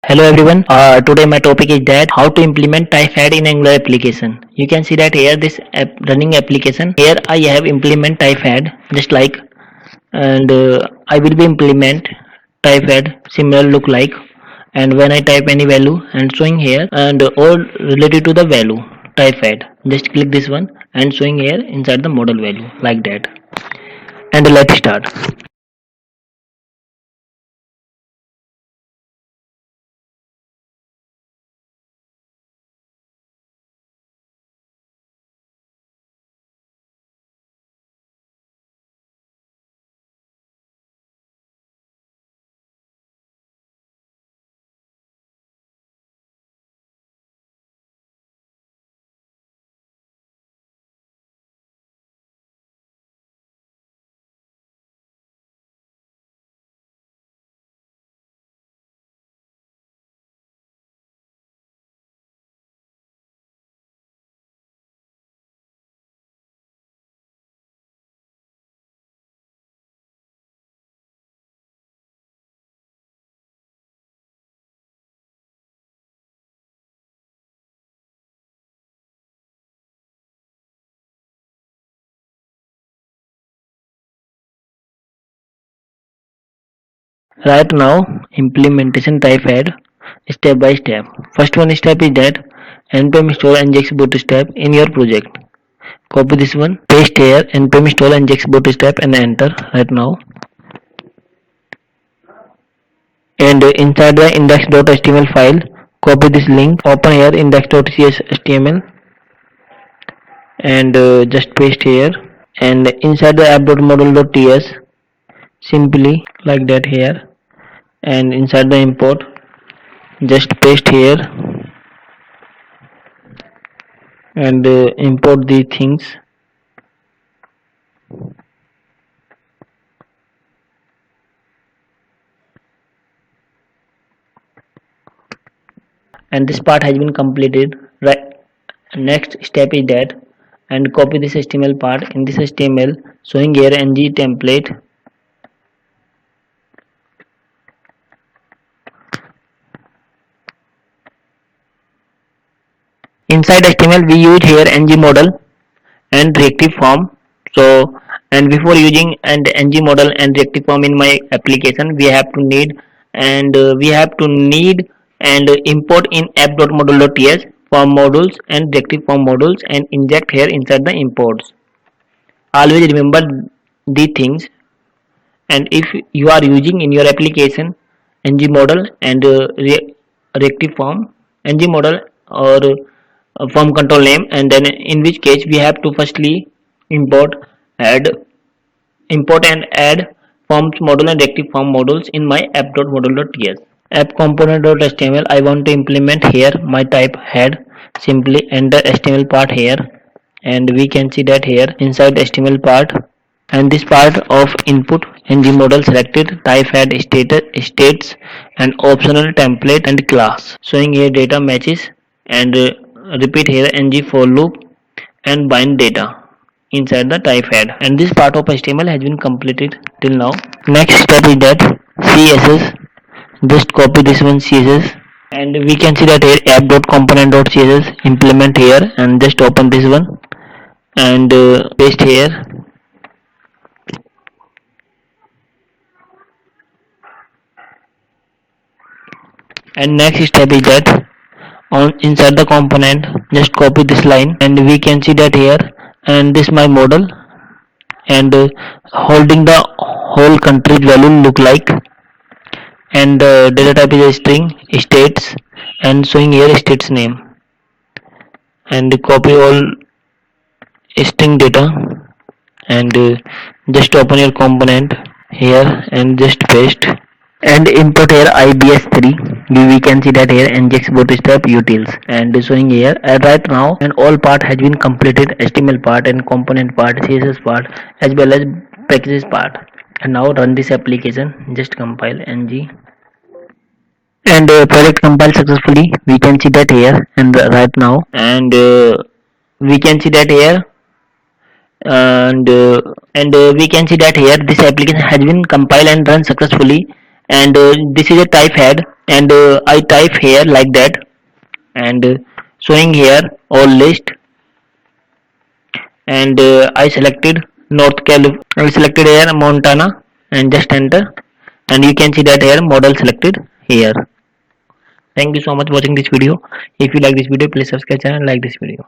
Hello everyone. Today my topic is that how to implement typepad in Angular application. You can see that here this running application. Here I have implement typepad just like, and I will be implement typepad similar look like, and when I type any value and showing here and all related to the value typepad. Just click this one and showing here inside the model value like that. And let's start. Right now, implementation typepad step by step. First one step is that npm install nginx bootstrap in your project. Copy this one, paste here npm install nginx bootstrap and enter right now. And inside the index.html file, copy this link, open here index.cshtml and just paste here. And inside the app.model.ts, simply like that here. And inside the import, just paste here and import the things. And this part has been completed. Right, next step is that and copy this HTML part. In this HTML showing here ng template, inside HTML we use here ng model and reactive form. So, and before using and ng model and reactive form in my application, we have to need and import in app.model.ts form modules and reactive form modules and inject here inside the imports. Always remember these things. And if you are using in your application ng model and reactive form, ng model or form control name, and then in which case we have to firstly import and add forms module and reactive form modules in my app.model.ts. App component.html, I want to implement here my type head. Simply enter HTML part here, and we can see that here inside HTML part and this part of input ng model selected typepad states and optional template and class, showing here data matches and repeat here ng for loop and bind data inside the typepad. And this part of HTML has been completed till now. Next step is that CSS. Just copy this one CSS and we can see that here app.component.css implement here, and just open this one and paste here. And next step is that on inside the component just copy this line and we can see that here, and this my model and holding the whole country's value look like, and data type is a string states and showing here states name, and copy all string data and just open your component here and just paste and import here ibs3. We can see that here nginx bootstrap utils and showing here right now, and all part has been completed, HTML part and component part, CSS part as well as packages part. And now run this application, just compile ng and project compile successfully. We can see that here and right now, and we can see that here and we can see that here this application has been compiled and run successfully, and this is a typepad and I type here like that, and showing here all list, and I selected I selected here Montana and just enter, and you can see that here model selected here. Thank you so much for watching this video. If you like this video, please subscribe channel and like this video.